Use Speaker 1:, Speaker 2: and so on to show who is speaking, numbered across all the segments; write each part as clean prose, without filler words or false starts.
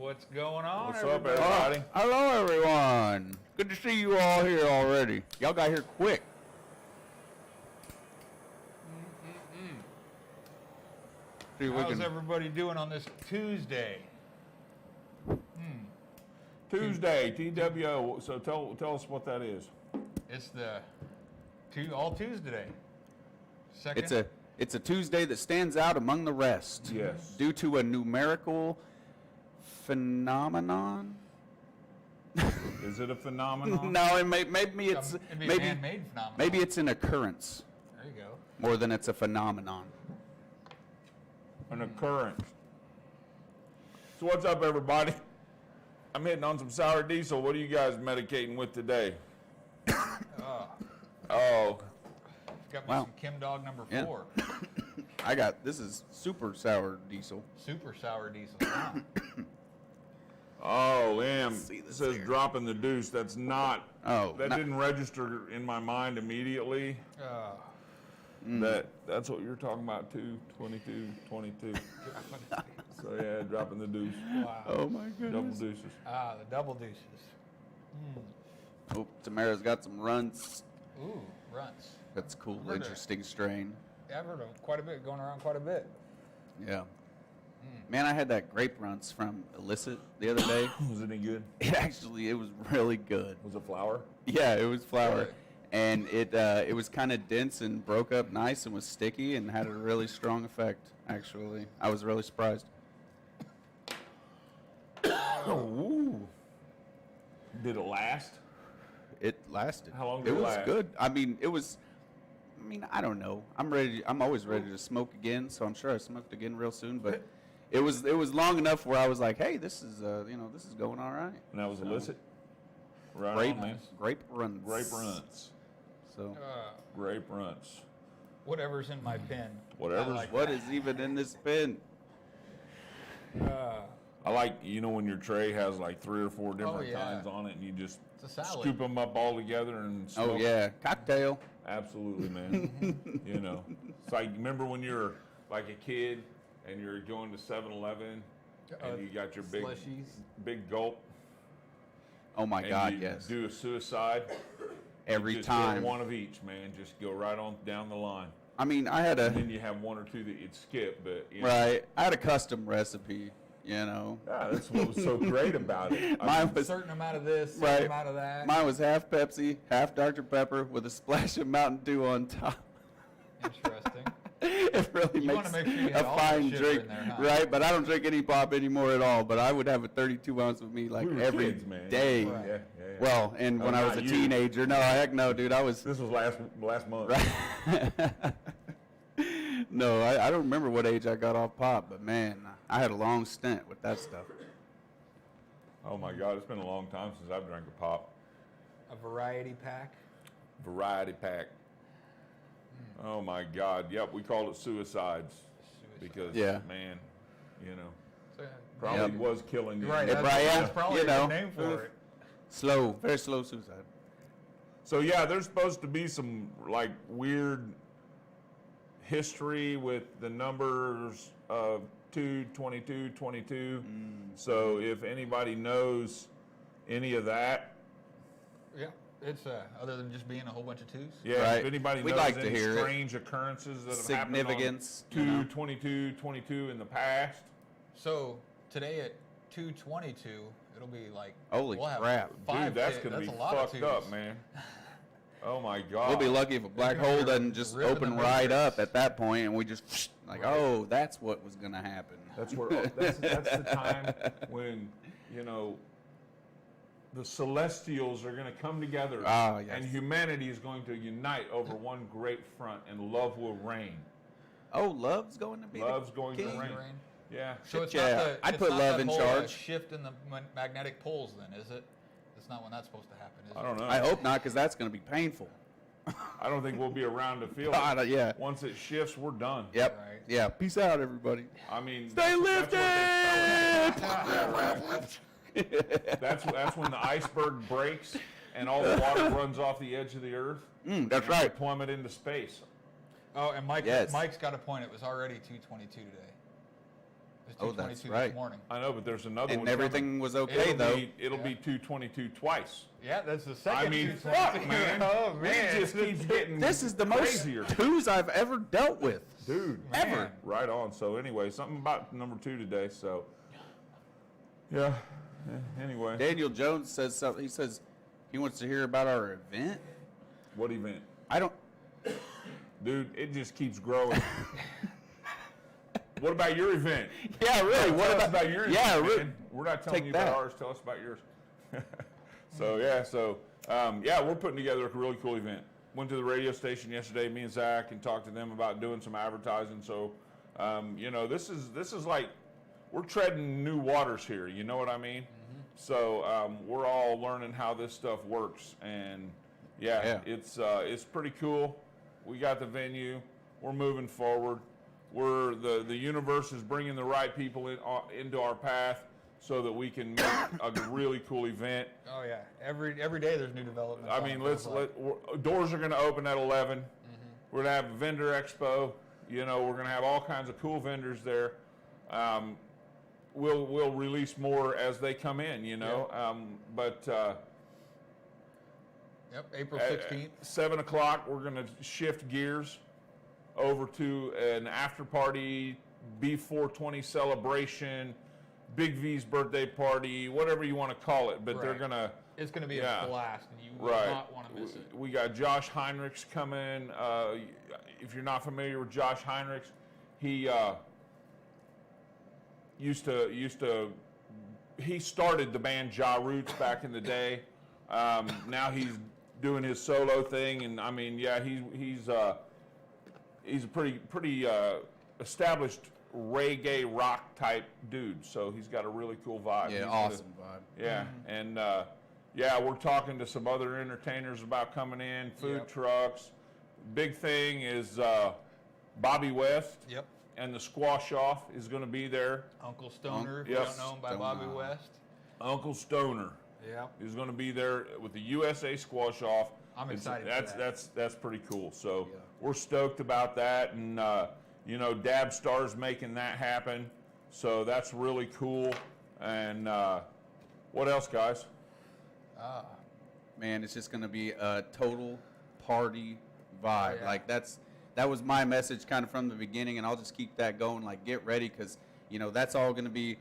Speaker 1: What's going on,
Speaker 2: What's up, everybody?
Speaker 3: Hello, everyone. Good to see you all here already. Y'all got here quick.
Speaker 1: How's everybody doing on this Tuesday?
Speaker 2: Tuesday, TWO. So tell us what that is.
Speaker 1: It's the All Tuesday. Second.
Speaker 3: It's a Tuesday that stands out among the rest.
Speaker 2: Yes.
Speaker 3: Due to a numerical phenomenon.
Speaker 2: Is it a phenomenon?
Speaker 3: No, maybe it's
Speaker 1: It'd be a
Speaker 3: maybe
Speaker 1: man-made phenomenon.
Speaker 3: maybe it's an occurrence
Speaker 1: There you go.
Speaker 3: more than it's a phenomenon.
Speaker 2: An occurrence. So what's up, everybody? I'm hitting on some sour diesel. What are you guys medicating with today? Oh.
Speaker 1: Got me
Speaker 3: Wow.
Speaker 1: some Kim Dog number
Speaker 3: Yeah.
Speaker 1: 4.
Speaker 3: This is super sour diesel.
Speaker 1: Super sour diesel. Wow.
Speaker 2: Oh, it
Speaker 3: See this
Speaker 2: says
Speaker 3: here.
Speaker 2: dropping the deuce. That's not.
Speaker 3: Oh,
Speaker 2: That
Speaker 3: not-
Speaker 2: didn't register in my mind immediately. That's what you're talking about too. 22. So yeah, dropping the deuce.
Speaker 1: Wow.
Speaker 3: Oh my
Speaker 2: Double
Speaker 3: goodness.
Speaker 2: deuces.
Speaker 1: The double deuces.
Speaker 3: Oh, Tamara's got some runs.
Speaker 1: Ooh, runts.
Speaker 3: That's a cool,
Speaker 1: Heard it.
Speaker 3: interesting strain.
Speaker 1: Yeah, I've heard of quite a bit, going around quite a bit.
Speaker 3: Yeah. Man, I had that grape runts from Illicit the other day.
Speaker 2: Was it any good?
Speaker 3: It was really good.
Speaker 2: Was it flour?
Speaker 3: Yeah, it was flour.
Speaker 1: Really?
Speaker 3: And it was kind of dense and broke up nice and was sticky and had a really strong effect, actually. I was really surprised.
Speaker 2: Ooh. Did it last?
Speaker 3: It lasted.
Speaker 2: How long did
Speaker 3: it
Speaker 2: it
Speaker 3: was
Speaker 2: last?
Speaker 3: good. I don't know. I'm always ready to smoke again, so I'm sure I smoked again real soon, but it was long enough where I was like, "Hey, this is this is going all right."
Speaker 2: And that was
Speaker 3: So,
Speaker 2: illicit? Right
Speaker 3: Grape,
Speaker 2: on, man.
Speaker 3: grape runs.
Speaker 2: Grape runts.
Speaker 3: So,
Speaker 2: Grape runts.
Speaker 1: Whatever's in my pen.
Speaker 2: Whatever's-
Speaker 1: I like
Speaker 3: what
Speaker 1: that.
Speaker 3: is even in this pen?
Speaker 2: I like, when your tray has like 3 or 4 different
Speaker 1: yeah.
Speaker 2: kinds on it and you just
Speaker 1: It's a salad.
Speaker 2: scoop them up all together and smoke.
Speaker 3: Oh yeah, cocktail.
Speaker 2: Absolutely, man. It's like, remember when you were like a kid and you're going to 7-Eleven and you got your big gulp
Speaker 3: Oh my
Speaker 2: and
Speaker 3: God,
Speaker 2: you
Speaker 3: yes.
Speaker 2: do a suicide?
Speaker 3: Every
Speaker 2: Just
Speaker 3: time.
Speaker 2: get one of each, man. Just go right on down the line.
Speaker 3: I mean, I had
Speaker 2: And then
Speaker 3: a
Speaker 2: you have 1 or 2 that you'd skip, but
Speaker 3: right. I had a custom recipe.
Speaker 2: Yeah, that's what was so great about it.
Speaker 3: Mine
Speaker 1: A
Speaker 3: was
Speaker 1: certain amount of this,
Speaker 3: right.
Speaker 1: certain amount of that.
Speaker 3: Mine was half Pepsi, half Dr Pepper, with a splash of Mountain Dew on top.
Speaker 1: Interesting.
Speaker 3: It really
Speaker 1: You wanna
Speaker 3: makes
Speaker 1: make sure you
Speaker 3: a
Speaker 1: had all that
Speaker 3: fine
Speaker 1: shit
Speaker 3: drink,
Speaker 1: in there, huh?
Speaker 3: right? But I don't drink any pop anymore at all. But I would have a 32 ounce with me like
Speaker 2: We were
Speaker 3: every
Speaker 2: kids, man.
Speaker 3: day.
Speaker 1: Right.
Speaker 2: Yeah.
Speaker 3: Well, and when
Speaker 2: Oh,
Speaker 3: I was a
Speaker 2: not you.
Speaker 3: teenager, no, heck no, dude, I was.
Speaker 2: This was last month.
Speaker 3: No, I don't remember what age I got off pop, but man, I had a long stint with that stuff.
Speaker 2: Oh my God, it's been a long time since I've drank a pop.
Speaker 1: A variety pack.
Speaker 2: Variety pack. Oh my God, yep, we called it suicides because,
Speaker 3: Yeah.
Speaker 2: man,
Speaker 1: So,
Speaker 2: probably
Speaker 3: Yep.
Speaker 2: was killing you.
Speaker 1: right.
Speaker 3: Yeah,
Speaker 1: That's,
Speaker 3: Brian,
Speaker 1: that's probably
Speaker 3: you know.
Speaker 1: the name for it.
Speaker 3: Slow, very slow suicide.
Speaker 2: So yeah, there's supposed to be some like weird history with the numbers of 2, 22, 22. So if anybody knows any of that,
Speaker 1: Yeah. It's other than just being a whole bunch of twos.
Speaker 2: yeah,
Speaker 3: Right.
Speaker 2: if anybody
Speaker 3: We'd
Speaker 2: knows
Speaker 3: like to
Speaker 2: any
Speaker 3: hear it.
Speaker 2: strange occurrences that have happened
Speaker 3: Significance,
Speaker 2: on 2, 22, 22 in the past.
Speaker 1: So today at 2:22, it'll be like
Speaker 3: Holy
Speaker 1: we'll have
Speaker 3: crap.
Speaker 1: 5
Speaker 2: Dude, that's
Speaker 1: hit-
Speaker 2: gonna be
Speaker 1: a lot of
Speaker 2: fucked
Speaker 1: twos.
Speaker 2: up, man. Oh my God.
Speaker 3: We'll be lucky if a black
Speaker 1: gonna
Speaker 3: hole
Speaker 1: be
Speaker 3: doesn't just
Speaker 1: ripping
Speaker 3: open
Speaker 1: the
Speaker 3: right
Speaker 1: matrix.
Speaker 3: up at that point, and we just like,
Speaker 1: Right.
Speaker 3: oh, that's what was gonna happen.
Speaker 2: That's where that's the time when the celestials are going to come together,
Speaker 3: Ah, yes.
Speaker 2: and humanity is going to unite over one great front, and love will reign.
Speaker 3: Oh, love's going to be
Speaker 2: Love's
Speaker 3: the
Speaker 2: going to
Speaker 3: king?
Speaker 2: reign.
Speaker 1: Rain.
Speaker 2: Yeah.
Speaker 1: So it's
Speaker 3: Yeah,
Speaker 1: not the.
Speaker 3: I'd
Speaker 1: it's
Speaker 3: put
Speaker 1: not
Speaker 3: love
Speaker 1: that
Speaker 3: in
Speaker 1: whole,
Speaker 3: charge.
Speaker 1: shift in the magnetic poles, then, is it? That's not when that's supposed to happen, is
Speaker 2: I don't know.
Speaker 3: I hope not, because that's going to be painful.
Speaker 2: I don't think we'll be around to feel
Speaker 3: God,
Speaker 2: it.
Speaker 3: yeah.
Speaker 2: Once it shifts, we're done.
Speaker 3: Yep.
Speaker 1: Right.
Speaker 3: Yeah. Peace out, everybody.
Speaker 2: I mean,
Speaker 3: Stay lifted.
Speaker 2: That's when the iceberg breaks and all the water runs off the edge of the earth.
Speaker 3: That's
Speaker 2: and
Speaker 3: right.
Speaker 2: we plummet into space.
Speaker 1: Oh, and
Speaker 3: Yes.
Speaker 1: Mike's got a point. It was already 2:22 today. It's
Speaker 3: Oh,
Speaker 1: 222
Speaker 3: that's right.
Speaker 1: this morning.
Speaker 2: I know, but there's another one.
Speaker 3: And everything was okay, though.
Speaker 2: It'll be 222 twice.
Speaker 1: Yeah, that's the second.
Speaker 2: I mean,
Speaker 1: 222.
Speaker 2: fuck, man.
Speaker 1: Oh man,
Speaker 2: It just keeps getting
Speaker 3: This is the most
Speaker 2: crazier.
Speaker 3: twos I've ever dealt with.
Speaker 2: Dude,
Speaker 1: Man.
Speaker 3: Ever.
Speaker 2: right on. So anyway, something about number 2 today. So yeah. Anyway,
Speaker 3: Daniel Jones says something. He says he wants to hear about our event.
Speaker 2: what event?
Speaker 3: I don't.
Speaker 2: Dude, it just keeps growing. What about your event?
Speaker 3: Yeah, really.
Speaker 2: Tell
Speaker 3: What
Speaker 2: us
Speaker 3: about,
Speaker 2: about yours?
Speaker 3: Yeah,
Speaker 2: man.
Speaker 3: really.
Speaker 2: We're not telling
Speaker 3: Take
Speaker 2: you
Speaker 3: that.
Speaker 2: about ours. Tell us about yours. We're putting together a really cool event. Went to the radio station yesterday, me and Zach, and talked to them about doing some advertising. So, this is like we're treading new waters here. You know what I mean?
Speaker 3: Mm-hmm.
Speaker 2: So we're all learning how this stuff works, and it's pretty cool. We got the venue. We're moving forward. We're the universe is bringing the right people into our path so that we can make a really cool event.
Speaker 1: Oh yeah, every day there's new development.
Speaker 2: I mean, doors are going to open at 11.
Speaker 1: Mm-hmm.
Speaker 2: We're going to have a vendor expo. We're going to have all kinds of cool vendors there. We'll release more as they come in.
Speaker 1: Yep, April 16th.
Speaker 2: At 7 o'clock, we're going to shift gears over to an after party, B420 celebration, Big V's birthday party, whatever you want to call it. But they're going to.
Speaker 1: It's going to be a blast, and you will not want to miss it.
Speaker 2: We got Josh Heinrichs coming. If you're not familiar with Josh Heinrichs, he he started the band Ja Roots back in the day. Now he's doing his solo thing, and I mean, he's a pretty established reggae rock type dude. So he's got a really cool vibe.
Speaker 3: Yeah,
Speaker 2: He's
Speaker 3: awesome vibe.
Speaker 2: Yeah, and we're talking to some other entertainers about coming in, food trucks. Big thing is Bobby West.
Speaker 1: Yep.
Speaker 2: And the Squash Off is going to be there.
Speaker 1: Uncle Stoner, if you don't know him by Bobby West.
Speaker 2: Uncle Stoner.
Speaker 1: Yeah.
Speaker 2: Is going to be there with the USA Squash Off.
Speaker 1: I'm excited for that.
Speaker 2: That's pretty cool. So we're stoked about that, and Dab Star's making that happen. So that's really cool. And what else, guys?
Speaker 3: Man, it's just going to be a total party vibe.
Speaker 1: Yeah.
Speaker 3: Like that was my message kind of from the beginning, and I'll just keep that going. Like, get ready, because that's all going to be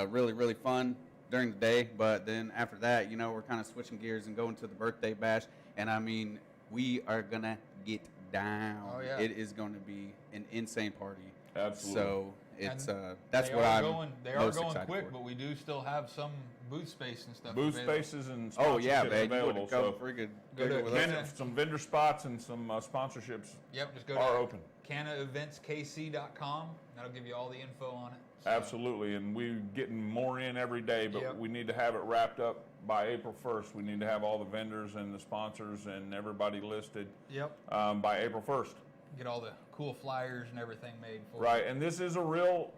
Speaker 3: really, really fun during the day. But then after that, we're kind of switching gears and going to the birthday bash. And I mean, we are gonna get down.
Speaker 1: Oh, yeah.
Speaker 3: It is going to be an insane party.
Speaker 2: Absolutely.
Speaker 3: So it's that's
Speaker 1: they
Speaker 3: what
Speaker 1: are
Speaker 3: I'm
Speaker 1: going. They are
Speaker 3: most
Speaker 1: going
Speaker 3: excited
Speaker 1: quick,
Speaker 3: for.
Speaker 1: but we do still have some booth space and stuff.
Speaker 2: Booth
Speaker 1: available.
Speaker 2: spaces and
Speaker 3: Oh yeah,
Speaker 2: sponsorships
Speaker 3: man! You
Speaker 2: available.
Speaker 3: would come
Speaker 2: So
Speaker 3: freaking
Speaker 1: Go to
Speaker 3: with us.
Speaker 2: some vendor spots and some sponsorships
Speaker 1: Yep, just go
Speaker 2: are
Speaker 1: to
Speaker 2: open.
Speaker 1: CanaEventsKC.com. That'll give you all the info on it. So,
Speaker 2: Absolutely, and we're getting more in every day, but we need to have it wrapped up by April 1st. We need to have all the vendors and the sponsors and everybody listed
Speaker 1: Yep.
Speaker 2: by April 1st.
Speaker 1: Get all the cool flyers and everything made for
Speaker 2: Right, and this is a real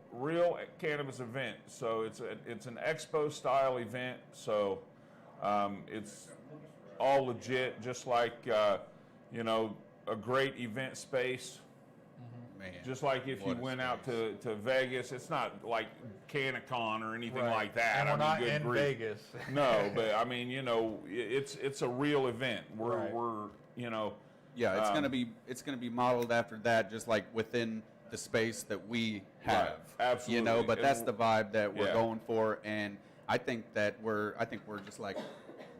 Speaker 2: cannabis event. So it's an expo style event. So it's all legit, just like a great event space.
Speaker 3: Man,
Speaker 2: Just like if you
Speaker 3: what a
Speaker 2: went out
Speaker 3: space.
Speaker 2: to Vegas, it's not like CanaCon or anything like that.
Speaker 1: And we're not
Speaker 2: good
Speaker 1: in
Speaker 2: grief.
Speaker 1: Vegas.
Speaker 2: No, but I mean, it's a real event. We're
Speaker 3: yeah, it's gonna be modeled after that, just like within the space that we have.
Speaker 2: Right, absolutely.
Speaker 3: But that's the vibe that we're
Speaker 2: Yeah.
Speaker 3: going for, and I think we're just like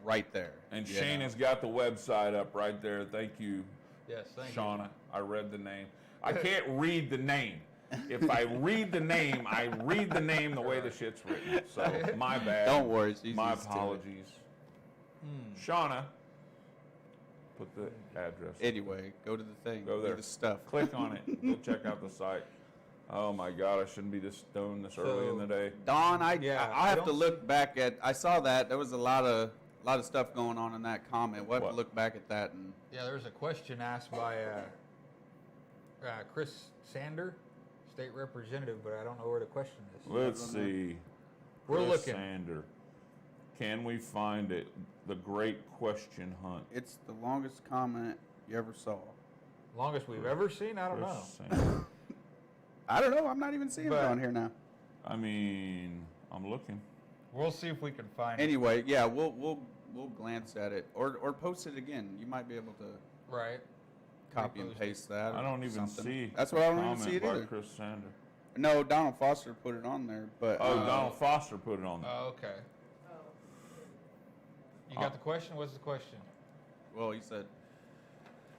Speaker 3: right there.
Speaker 2: And
Speaker 3: you
Speaker 2: Shane
Speaker 3: know?
Speaker 2: has got the website up right there. Thank you,
Speaker 1: Yes, thank
Speaker 2: Shauna. I read the name. I can't read the name. If I read the name, I read the name the way the shit's written. So my bad.
Speaker 3: Don't worry, she's
Speaker 2: My
Speaker 3: used to it.
Speaker 2: apologies. Shauna, put the address.
Speaker 3: Anyway, go to the thing.
Speaker 2: Go
Speaker 3: do
Speaker 2: there.
Speaker 3: the stuff.
Speaker 2: Click on it. Go check out the site. Oh my God, I shouldn't be this stoned this early in the day.
Speaker 3: Don, I
Speaker 1: I
Speaker 3: have to
Speaker 1: don't-
Speaker 3: look back at. I saw that there was a lot of stuff going on in that comment. We'll have
Speaker 2: What?
Speaker 3: to look back at that and.
Speaker 1: Yeah, there was a question asked by Chris Sander, state representative, but I don't know where the question is.
Speaker 2: Let's see.
Speaker 1: We're
Speaker 2: Chris
Speaker 1: looking.
Speaker 2: Sander. Can we find it? The Great Question Hunt.
Speaker 3: It's the longest comment you ever saw.
Speaker 1: Longest we've ever seen? I don't know.
Speaker 2: Chris Sander.
Speaker 3: I don't know. I'm not even seeing
Speaker 1: But-
Speaker 3: it on here now.
Speaker 2: I mean, I'm looking.
Speaker 1: We'll see if we can find it.
Speaker 3: Anyway, yeah, we'll glance at it or post it again. You might be able to
Speaker 1: Right.
Speaker 3: copy and
Speaker 1: Repost
Speaker 3: paste that.
Speaker 2: I
Speaker 3: or
Speaker 2: don't even
Speaker 3: something.
Speaker 2: see.
Speaker 3: That's why I don't even
Speaker 2: comment
Speaker 3: see it
Speaker 2: by
Speaker 3: either.
Speaker 2: Chris Sander.
Speaker 3: No, Donald Foster put it on there, but
Speaker 2: Donald Foster put it on there.
Speaker 1: Oh, okay. You got the question? What's the question?
Speaker 3: well, he said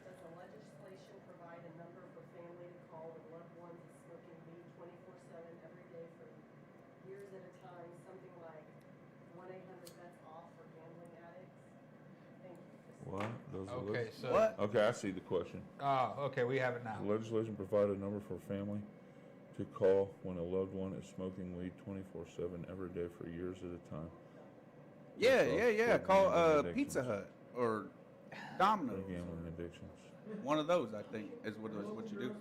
Speaker 4: Does the legislation provide a number for family to call when loved ones is smoking weed 24/7 every day for years at a time? Something like 1-800-BETS-OFF for gambling addicts? Thank you.
Speaker 2: What? Does the
Speaker 1: Okay, so.
Speaker 3: what?
Speaker 2: Okay, I see the question.
Speaker 1: Oh, okay, we have it now.
Speaker 2: The legislation provide a number for family to call when a loved one is smoking weed 24/7 every day for years at a time.
Speaker 3: Yeah. Call
Speaker 2: Addictions.
Speaker 3: Pizza Hut or
Speaker 2: For
Speaker 3: Domino's.
Speaker 2: gambling addictions.
Speaker 3: One of those, I think, is what you do.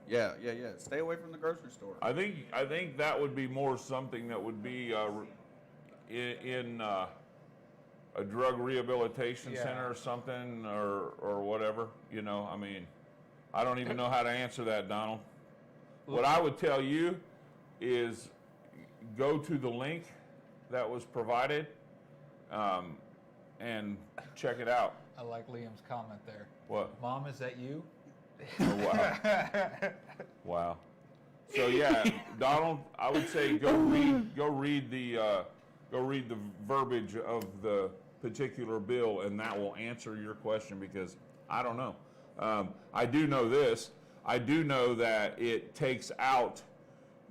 Speaker 3: Yeah. Stay away from the grocery store.
Speaker 2: I think that would be more something that would be in a drug rehabilitation
Speaker 1: Yeah.
Speaker 2: center or something or whatever. You know, I mean, I don't even know how to answer that, Donald. What I would tell you is go to the link that was provided and check it out.
Speaker 1: I like Liam's comment there.
Speaker 2: What?
Speaker 1: Mom, is that you?
Speaker 2: Oh, wow. Wow. So yeah, Donald, I would say go read the verbiage of the particular bill, and that will answer your question because I don't know. I do know this. I do know that it takes out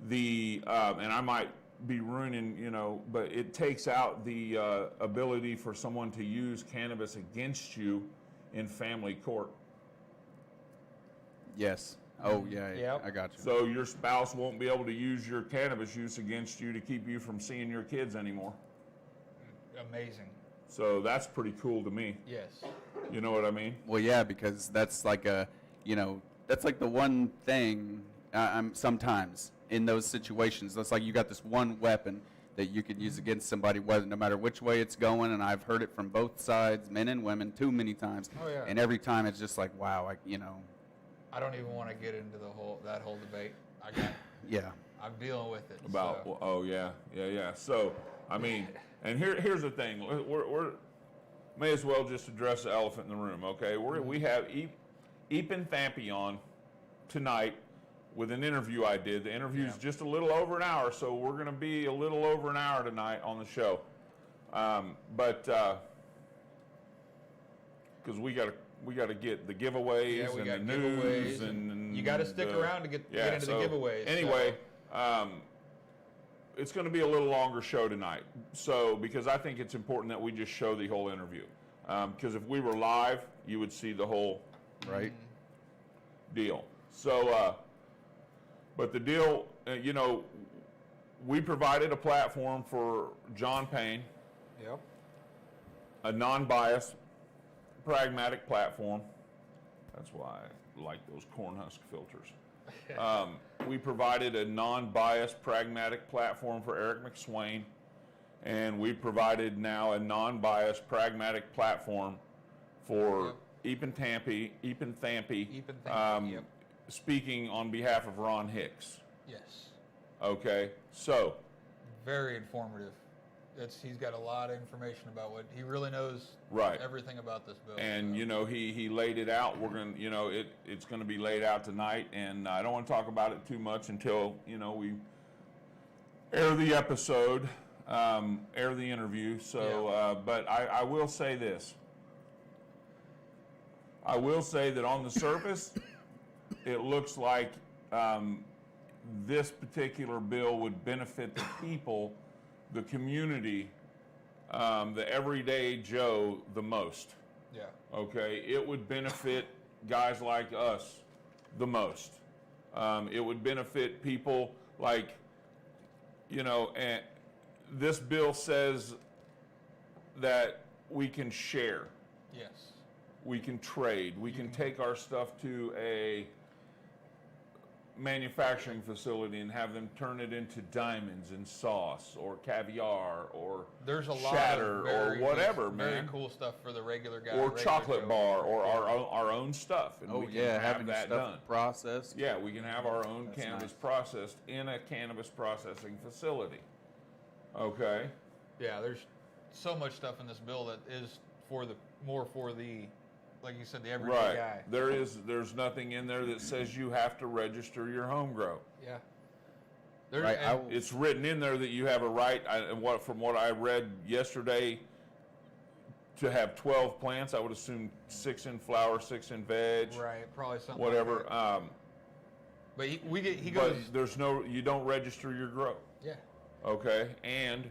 Speaker 2: the, and I might be ruining, but it takes out the ability for someone to use cannabis against you in family court.
Speaker 3: Yes. Oh yeah.
Speaker 1: Yep.
Speaker 3: I got you.
Speaker 2: So your spouse won't be able to use your cannabis use against you to keep you from seeing your kids anymore.
Speaker 1: Amazing.
Speaker 2: So that's pretty cool to me.
Speaker 1: Yes.
Speaker 2: You know what I mean?
Speaker 3: Well, yeah, because that's like that's like the one thing sometimes in those situations. That's like you got this one weapon that you could use against somebody, no matter which way it's going. And I've heard it from both sides, men and women, too many times.
Speaker 1: Oh, yeah.
Speaker 3: And every time it's just like, wow,
Speaker 1: I don't even want to get into that whole debate.
Speaker 3: yeah.
Speaker 1: I'm dealing with it.
Speaker 2: About
Speaker 1: so.
Speaker 2: oh yeah. So I mean, and here's the thing. We're may as well just address the elephant in the room. Okay, we have Epen Thampy on tonight with an interview I did. The interview's just a little over an hour, so we're going to be a little over an hour tonight on the show. But because we got to get the giveaways
Speaker 1: we
Speaker 2: and
Speaker 1: got
Speaker 2: the news
Speaker 1: giveaways,
Speaker 2: and
Speaker 1: you got to stick around to get into the giveaways.
Speaker 2: Anyway, it's going to be a little longer show tonight. So because I think it's important that we just show the whole interview. Because if we were live, you would see the whole
Speaker 3: Right.
Speaker 2: deal. So, but the deal, we provided a platform for John Payne,
Speaker 1: Yep.
Speaker 2: a non-biased, pragmatic platform. That's why I like those Cornhusk filters. We provided a non-biased, pragmatic platform for Eric McSwain, and we provided now a non-biased, pragmatic platform for Epen Thampy,
Speaker 1: Yep.
Speaker 2: speaking on behalf of Ron Hicks.
Speaker 1: Yes.
Speaker 2: Okay, so
Speaker 1: Very informative. He's got a lot of information about what he really knows.
Speaker 2: Right.
Speaker 1: Everything about this bill.
Speaker 2: and he laid it out. We're gonna, it's gonna be laid out tonight, and I don't want to talk about it too much until we air the episode, air the interview. So, but I will say this. I will say that on the surface, it looks like this particular bill would benefit the people, the community, the everyday Joe the most.
Speaker 1: Yeah.
Speaker 2: Okay, it would benefit guys like us the most. It would benefit people like, and this bill says that we can share.
Speaker 1: Yes.
Speaker 2: We can trade. We can take our stuff to manufacturing facility and have them turn it into diamonds and sauce or caviar or
Speaker 1: There's a lot
Speaker 2: shatter
Speaker 1: of very,
Speaker 2: or whatever,
Speaker 1: very
Speaker 2: man.
Speaker 1: cool stuff for the regular guy.
Speaker 2: Or
Speaker 1: regular
Speaker 2: chocolate
Speaker 1: Joe.
Speaker 2: bar or our own stuff, and
Speaker 3: Oh
Speaker 2: we can
Speaker 3: yeah,
Speaker 2: have
Speaker 3: having your
Speaker 2: that
Speaker 3: stuff
Speaker 2: done.
Speaker 3: processed.
Speaker 2: Yeah, we can have our own
Speaker 3: That's
Speaker 2: cannabis
Speaker 3: nice.
Speaker 2: processed in a cannabis processing facility. Okay.
Speaker 1: Yeah, there's so much stuff in this bill that is for the like you said, the everyday
Speaker 2: Right.
Speaker 1: guy.
Speaker 2: There's nothing in there that says you have to register your home grow.
Speaker 1: Yeah.
Speaker 3: Right, I
Speaker 1: and-
Speaker 3: will-
Speaker 2: It's written in there that you have a right, from what I read yesterday, to have 12 plants. I would assume 6 in flower, 6 in veg,
Speaker 1: right, probably something.
Speaker 2: whatever.
Speaker 1: Like that. But he
Speaker 2: But
Speaker 1: goes.
Speaker 2: you don't register your grow.
Speaker 1: Yeah.
Speaker 2: Okay, and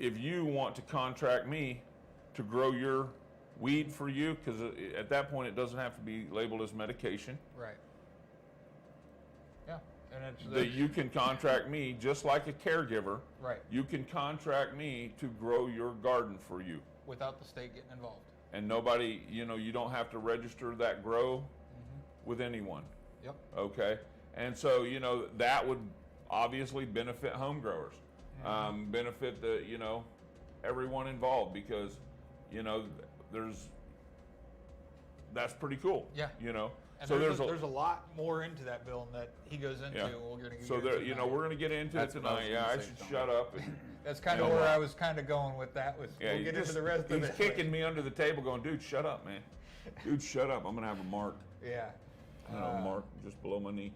Speaker 2: if you want to contract me to grow your weed for you, because at that point it doesn't have to be labeled as medication,
Speaker 1: Right. Yeah, and it's
Speaker 2: that you can contract me just like a caregiver.
Speaker 1: right
Speaker 2: You can contract me to grow your garden for you,
Speaker 1: without the state getting involved.
Speaker 2: and nobody, you don't have to register that grow with anyone.
Speaker 1: Yep.
Speaker 2: Okay, and so that would obviously benefit home growers, benefit the everyone involved, because that's pretty cool.
Speaker 1: Yeah. And
Speaker 2: So
Speaker 1: there's a lot more into that bill that he goes into.
Speaker 2: Yeah.
Speaker 1: We're gonna get
Speaker 2: So
Speaker 1: into
Speaker 2: there,
Speaker 1: tonight.
Speaker 2: we're gonna get into
Speaker 3: That's
Speaker 2: it
Speaker 3: what I was
Speaker 2: tonight. Yeah,
Speaker 3: gonna
Speaker 2: I
Speaker 3: say,
Speaker 2: should
Speaker 3: Tom.
Speaker 2: shut up. And,
Speaker 1: That's kind of
Speaker 2: You know
Speaker 1: where
Speaker 2: what?
Speaker 1: I was kind of going with that.
Speaker 2: yeah,
Speaker 1: We'll
Speaker 2: you
Speaker 1: get
Speaker 2: just-
Speaker 1: into the rest of
Speaker 2: he's
Speaker 1: it.
Speaker 2: kicking me under the table, going, "Dude, shut up, man. Dude, shut up. I'm gonna have a mark.
Speaker 1: Yeah.
Speaker 2: Mark just below my knee.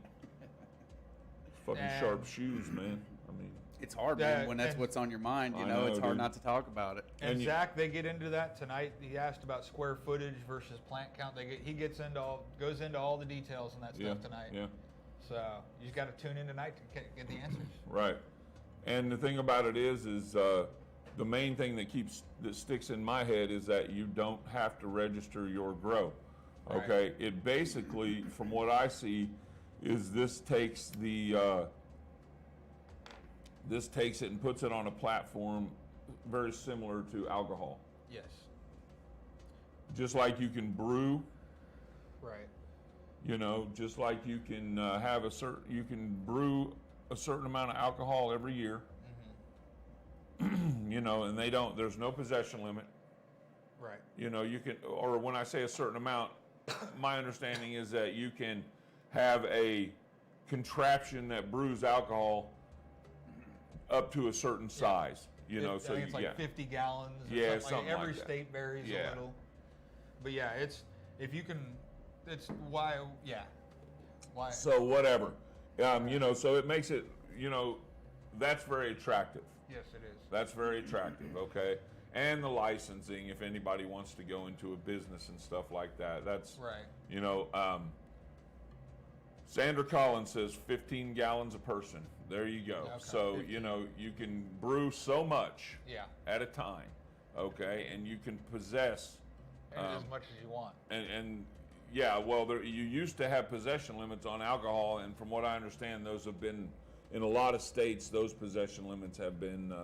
Speaker 2: Fucking
Speaker 1: and-
Speaker 2: sharp shoes, man. I mean,
Speaker 3: It's hard,
Speaker 1: Yeah,
Speaker 3: man, when that's
Speaker 1: and-
Speaker 3: what's on your mind. You
Speaker 2: I
Speaker 3: know,
Speaker 2: know,
Speaker 3: it's hard
Speaker 2: dude.
Speaker 3: not to talk about it.
Speaker 1: And
Speaker 2: And you-
Speaker 1: Zach, they get into that tonight. He asked about square footage versus plant count. He goes into all the details and that
Speaker 2: yeah,
Speaker 1: stuff tonight.
Speaker 2: yeah.
Speaker 1: So you just got to tune in tonight to get the answers.
Speaker 2: Right. And the thing about it is the main thing that sticks in my head is that you don't have to register your grow.
Speaker 1: Right.
Speaker 2: Okay. It basically, from what I see, is this takes it and puts it on a platform very similar to alcohol.
Speaker 1: Yes.
Speaker 2: Just like you can brew,
Speaker 1: Right.
Speaker 2: just like you can you can brew a certain amount of alcohol every year. And there's no possession limit.
Speaker 1: Right.
Speaker 2: You can, or when I say a certain amount, my understanding is that you can have a contraption that brews alcohol up to a certain size.
Speaker 1: I think it's like 50 gallons. Or
Speaker 2: Yeah,
Speaker 1: something.
Speaker 2: something
Speaker 1: Every
Speaker 2: like that.
Speaker 1: state varies
Speaker 2: Yeah.
Speaker 1: a little. But yeah, it's why. Yeah. Why?
Speaker 2: So whatever, so it makes it, that's very attractive.
Speaker 1: Yes, it is.
Speaker 2: That's very attractive, okay? And the licensing, if anybody wants to go into a business and stuff like that, that's,
Speaker 1: Right.
Speaker 2: Sandra Collins says 15 gallons a person. There you go.
Speaker 1: Okay,
Speaker 2: So,
Speaker 1: 15.
Speaker 2: you can brew so much
Speaker 1: Yeah.
Speaker 2: at a time, okay? And you can possess,
Speaker 1: And as much as you want.
Speaker 2: and yeah, well, you used to have possession limits on alcohol, and from what I understand, those have been, in a lot of states, those possession limits have been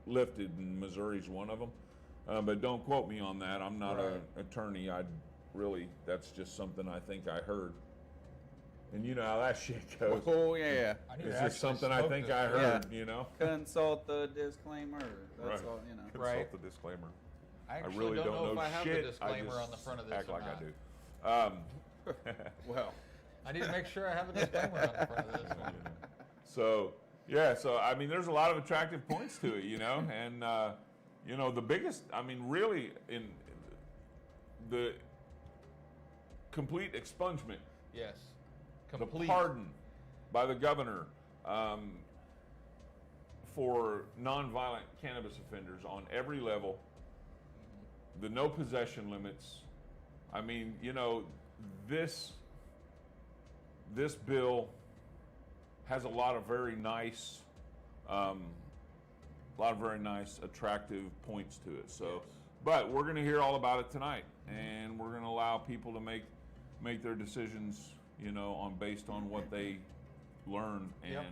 Speaker 2: lifted, and Missouri's one of them. But don't quote me on that. I'm not
Speaker 1: Right.
Speaker 2: an attorney. That's just something I think I heard. And you know how that shit goes.
Speaker 3: Oh yeah.
Speaker 1: I need to
Speaker 2: It's
Speaker 1: actually
Speaker 2: just something I
Speaker 1: smoke
Speaker 2: think
Speaker 1: this
Speaker 2: I
Speaker 1: first.
Speaker 2: heard,
Speaker 3: Consult the disclaimer. That's
Speaker 2: Right.
Speaker 3: all.
Speaker 2: Consult
Speaker 1: Right.
Speaker 2: the disclaimer.
Speaker 1: I
Speaker 2: I
Speaker 1: actually
Speaker 2: really don't know
Speaker 1: if I have
Speaker 2: shit.
Speaker 1: the disclaimer
Speaker 2: I
Speaker 1: on the
Speaker 2: just
Speaker 1: front of this
Speaker 2: act
Speaker 1: or
Speaker 2: like
Speaker 1: not.
Speaker 2: I do.
Speaker 3: Well,
Speaker 1: I need to make sure I have a disclaimer on the front of this one.
Speaker 2: So I mean, there's a lot of attractive points to it, and the biggest, I mean, really, in the complete expungement,
Speaker 1: Yes.
Speaker 2: the
Speaker 1: Complete.
Speaker 2: pardon by the governor for nonviolent cannabis offenders on every level, the no possession limits. I mean, this bill has a lot of very nice, attractive points to it. So, but we're going to hear all about it tonight, and we're going to allow people to make their decisions, based on what they learn. And
Speaker 1: Yep.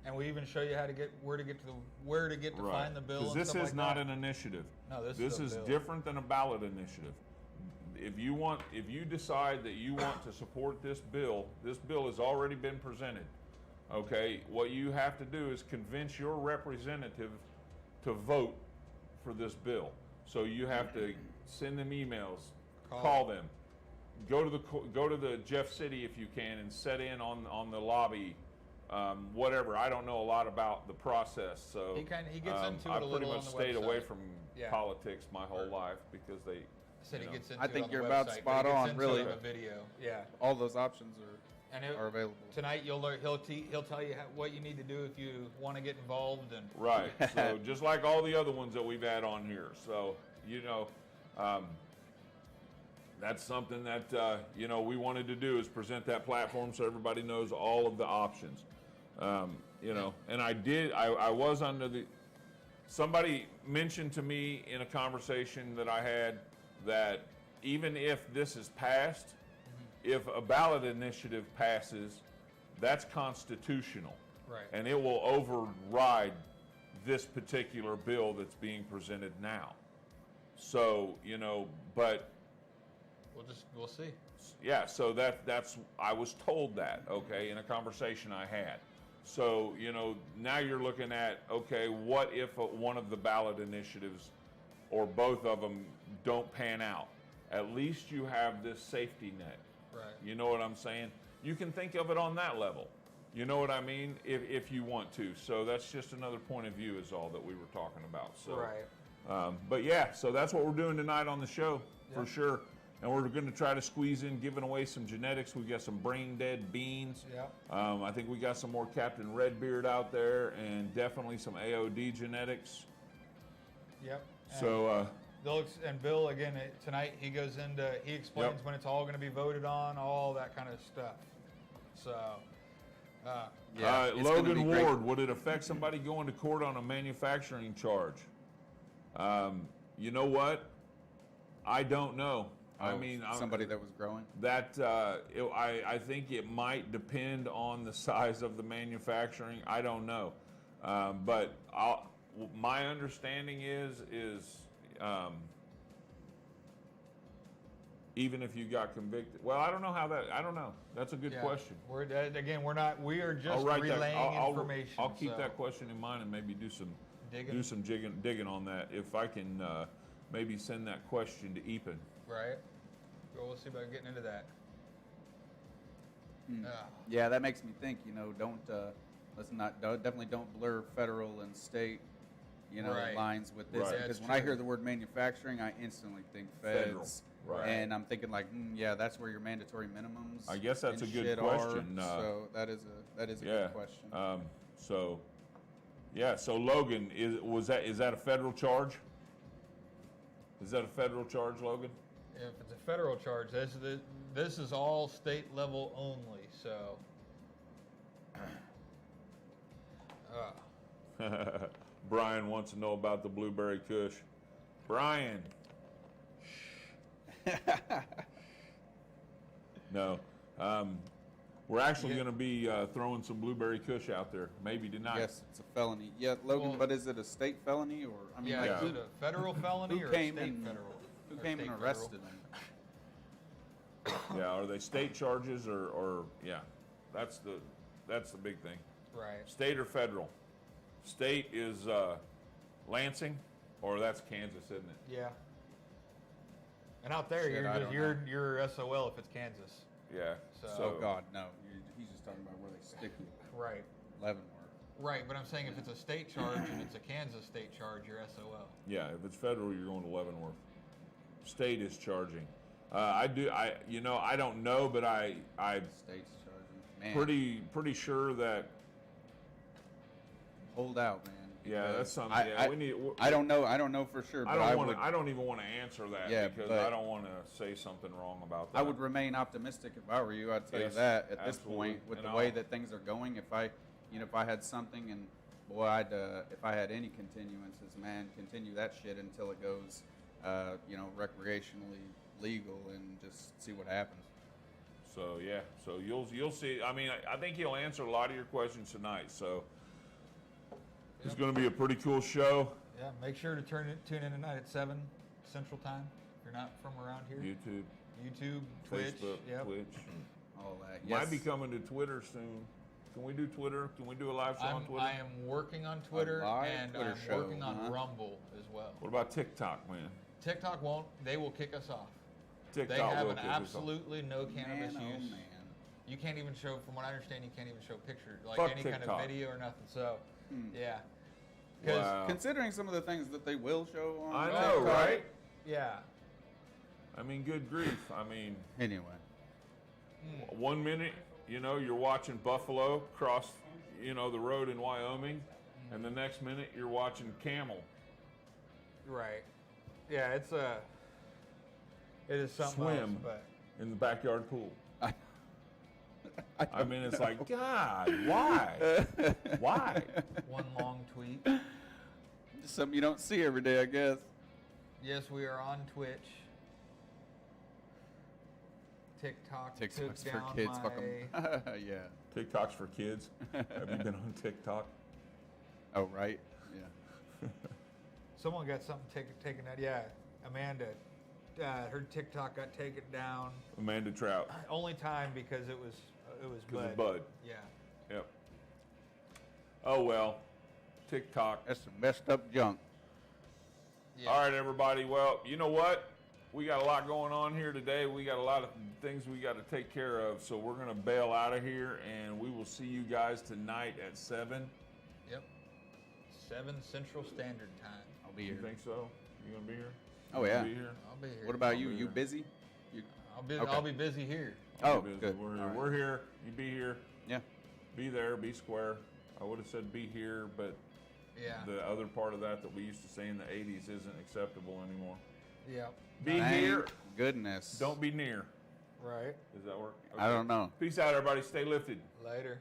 Speaker 1: And we even show you how to get where to get to find the bill.
Speaker 2: Because
Speaker 1: and
Speaker 2: this
Speaker 1: stuff
Speaker 2: is
Speaker 1: like
Speaker 2: not
Speaker 1: that.
Speaker 2: an initiative.
Speaker 1: No, this
Speaker 2: This
Speaker 1: is a
Speaker 2: is
Speaker 1: bill.
Speaker 2: different than a ballot initiative. if you decide that you want to support this bill has already been presented. Okay, what you have to do is convince your representative to vote for this bill. So you have to send them emails, call them, go to the Jeff City if you can, and set in on the lobby. Whatever. I don't know a lot about the process, so
Speaker 1: He gets into it a
Speaker 2: I've
Speaker 1: little
Speaker 2: pretty
Speaker 1: on
Speaker 2: much
Speaker 1: the
Speaker 2: stayed away
Speaker 1: website.
Speaker 2: from
Speaker 1: Yeah.
Speaker 2: politics my whole life because they.
Speaker 1: Said he gets into
Speaker 3: I
Speaker 1: it
Speaker 3: think
Speaker 1: on
Speaker 3: you're
Speaker 1: the
Speaker 3: about
Speaker 1: website,
Speaker 3: spot
Speaker 1: but he gets
Speaker 3: on,
Speaker 1: into
Speaker 3: really.
Speaker 1: it in a video. Yeah.
Speaker 3: All those options
Speaker 1: And
Speaker 3: are available.
Speaker 1: tonight you'll learn. He'll tell you what you need to do if you want to get involved. And
Speaker 2: Right. So just like all the other ones that we've had on here. So, that's something that, we wanted to do is present that platform so everybody knows all of the options. And I was under somebody mentioned to me in a conversation that I had that even if this is passed, if a ballot initiative passes, that's constitutional.
Speaker 1: Right.
Speaker 2: And it will override this particular bill that's being presented now. So, but
Speaker 1: we'll see.
Speaker 2: yeah, so that's I was told that, okay, in a conversation I had. So, now you're looking at, okay, what if one of the ballot initiatives or both of them don't pan out? At least you have this safety net.
Speaker 1: Right.
Speaker 2: You know what I'm saying? You can think of it on that level. You know what I mean? If you want to. So that's just another point of view is all that we were talking about. So,
Speaker 1: Right.
Speaker 2: But yeah, so that's what we're doing tonight on the show for
Speaker 1: Yeah.
Speaker 2: sure. And we're going to try to squeeze in giving away some genetics. We got some brain dead beans.
Speaker 1: Yeah.
Speaker 2: I think we got some more Captain Redbeard out there, and definitely some AOD genetics.
Speaker 1: Yep. And
Speaker 2: So
Speaker 1: and Bill again tonight he explains
Speaker 2: Yep.
Speaker 1: when it's all going to be voted on, all that kind of stuff. So.
Speaker 3: It's gonna be
Speaker 2: Logan
Speaker 3: great.
Speaker 2: Ward, would it affect somebody going to court on a manufacturing charge? You know what? I don't know. I mean,
Speaker 3: somebody that was growing.
Speaker 2: I think it might depend on the size of the manufacturing. I don't know, but my understanding is even if you got convicted. Well, I don't know how that. I don't know. That's a good question.
Speaker 1: We are just
Speaker 2: I'll write that.
Speaker 1: relaying information.
Speaker 2: I'll keep
Speaker 1: so
Speaker 2: that question in mind and maybe do some
Speaker 1: digging.
Speaker 2: digging on that. If I can maybe send that question to Epen.
Speaker 1: Right. Well, we'll see about getting into that.
Speaker 3: Yeah, that makes me think. Definitely don't blur federal and state,
Speaker 1: Right.
Speaker 3: lines with this.
Speaker 2: Right.
Speaker 3: Because
Speaker 1: That's
Speaker 3: when I
Speaker 1: true.
Speaker 3: hear the word manufacturing, I instantly think
Speaker 2: Federal.
Speaker 3: feds.
Speaker 2: Right.
Speaker 3: And I'm thinking like, yeah, that's where your mandatory minimums.
Speaker 2: I guess that's
Speaker 3: and
Speaker 2: a good
Speaker 3: shit
Speaker 2: question.
Speaker 3: So that is a good question.
Speaker 2: So Logan, is that a federal charge? Is that a federal charge, Logan?
Speaker 1: If it's a federal charge, this is all state level only. So.
Speaker 2: Brian wants to know about the blueberry kush. Brian. No. We're actually going to be throwing some blueberry kush out there, maybe tonight.
Speaker 3: Yes, it's a felony. Yeah, Logan,
Speaker 1: Well-
Speaker 3: but is it a state felony or
Speaker 1: Yeah,
Speaker 2: Yeah.
Speaker 1: is it a federal felony
Speaker 3: who
Speaker 1: or
Speaker 3: came
Speaker 1: a state
Speaker 3: and-
Speaker 1: federal?
Speaker 3: who
Speaker 1: or
Speaker 3: came
Speaker 1: state
Speaker 3: and
Speaker 1: federal?
Speaker 3: arrested him?
Speaker 2: Yeah, are they state charges or yeah, that's the big thing.
Speaker 1: Right.
Speaker 2: State or federal? State is Lansing, or that's Kansas, isn't it?
Speaker 1: Yeah. And out there,
Speaker 3: Shit, I don't
Speaker 1: you're SOL if it's Kansas.
Speaker 2: Yeah.
Speaker 1: So-
Speaker 3: Oh God, no. He's just talking about where they stick you.
Speaker 1: Right.
Speaker 3: Leavenworth.
Speaker 1: Right, but I'm saying if it's a state charge and it's a Kansas state charge, you're SOL.
Speaker 2: Yeah, if it's federal, you're going to Leavenworth. State is charging. I don't know, but I'm
Speaker 3: State's charging. Man,
Speaker 2: pretty sure that.
Speaker 3: hold out, man.
Speaker 2: Yeah,
Speaker 3: because
Speaker 2: that's something. We need.
Speaker 3: I don't know for sure, but
Speaker 2: I don't even want to answer that
Speaker 3: Yeah,
Speaker 2: because
Speaker 3: but-
Speaker 2: I don't want to say something wrong about that.
Speaker 3: I would remain optimistic if I were you. I'd tell
Speaker 2: Yes,
Speaker 3: you that at this
Speaker 2: absolutely.
Speaker 3: point, with
Speaker 2: And
Speaker 3: the way
Speaker 2: I'll-
Speaker 3: that things are going, if I had something and boy, if I had any continuances, man, continue that shit until it goes, recreationally legal and just see what happens.
Speaker 2: So yeah, so you'll see. I mean, I think he'll answer a lot of your questions tonight. So it's going to be a pretty cool show.
Speaker 1: Yeah, make sure to tune in tonight at 7 Central Time. If you're not from around here,
Speaker 2: YouTube,
Speaker 1: Twitch,
Speaker 2: Facebook,
Speaker 1: yep.
Speaker 2: Twitch.
Speaker 3: All that.
Speaker 2: Might be coming to Twitter soon. Can we do Twitter? Can we do a live show on Twitter?
Speaker 1: I am working on Twitter,
Speaker 3: live
Speaker 1: and
Speaker 3: Twitter
Speaker 1: I'm
Speaker 3: show,
Speaker 1: working on
Speaker 3: huh?
Speaker 1: Rumble as well.
Speaker 2: What about TikTok, man?
Speaker 1: TikTok won't. They will kick us off.
Speaker 2: TikTok
Speaker 1: They have
Speaker 2: will
Speaker 1: an
Speaker 2: kick us off.
Speaker 1: absolutely no cannabis
Speaker 3: Man, oh
Speaker 1: use.
Speaker 3: man.
Speaker 1: You can't even show, from what I understand, you can't even show pictures, like
Speaker 2: Fuck
Speaker 1: any kind
Speaker 2: TikTok.
Speaker 1: of video or nothing. So,
Speaker 3: Hmm.
Speaker 1: yeah. 'Cause-
Speaker 2: Wow.
Speaker 3: Considering some of the things that they will show on
Speaker 2: I know,
Speaker 3: TikTok.
Speaker 2: right?
Speaker 1: Yeah.
Speaker 2: I mean, good grief. I mean,
Speaker 3: Anyway.
Speaker 2: 1 minute, you're watching buffalo cross, the road in Wyoming, and the next minute you're watching camel.
Speaker 1: Right. Yeah, it is something
Speaker 2: Swim.
Speaker 1: else, but
Speaker 2: In the backyard pool.
Speaker 3: I
Speaker 2: I mean, it's like, God, why? Why?
Speaker 1: one long tweet.
Speaker 3: Just something you don't see every day, I guess.
Speaker 1: Yes, we are on Twitch. TikTok took
Speaker 3: TikTok's for
Speaker 1: down
Speaker 3: kids.
Speaker 1: my...
Speaker 3: Fuck 'em. Yeah.
Speaker 2: TikTok's for kids. Have you been on TikTok?
Speaker 3: Oh, right. Yeah.
Speaker 1: Someone got something taken out. Yeah, Amanda. Her TikTok got taken down.
Speaker 2: Amanda Trout.
Speaker 1: Only time because it was
Speaker 2: Because
Speaker 1: Bud.
Speaker 2: of Bud.
Speaker 1: Yeah.
Speaker 2: Yep. Oh, well. TikTok.
Speaker 3: That's some messed up junk.
Speaker 1: Yeah.
Speaker 2: All right, everybody. Well, you know what? We got a lot going on here today. We got a lot of things we got to take care of. So we're going to bail out of here, and we will see you guys tonight at 7.
Speaker 1: Yep. 7 Central Standard Time.
Speaker 3: I'll be
Speaker 2: You
Speaker 3: here.
Speaker 2: think so? You going to be here?
Speaker 3: Oh,
Speaker 2: You
Speaker 3: yeah.
Speaker 2: gonna be here?
Speaker 1: I'll be here.
Speaker 3: What about
Speaker 2: I'll
Speaker 3: you?
Speaker 2: be
Speaker 3: You
Speaker 2: here.
Speaker 3: busy? You, Okay.
Speaker 1: I'll be busy here.
Speaker 3: oh,
Speaker 2: Be busy.
Speaker 3: good.
Speaker 2: We're here.
Speaker 3: All right.
Speaker 2: We're here. You be here.
Speaker 3: Yeah.
Speaker 2: Be there. Be square. I would have said be here, but
Speaker 1: Yeah.
Speaker 2: the other part of that we used to say in the 80s isn't acceptable anymore.
Speaker 1: Yep.
Speaker 2: Be
Speaker 3: Thank
Speaker 2: here.
Speaker 3: Goodness.
Speaker 2: Don't be near.
Speaker 1: Right.
Speaker 2: Does that work?
Speaker 3: I don't know.
Speaker 2: Peace out, everybody. Stay lifted.
Speaker 1: Later.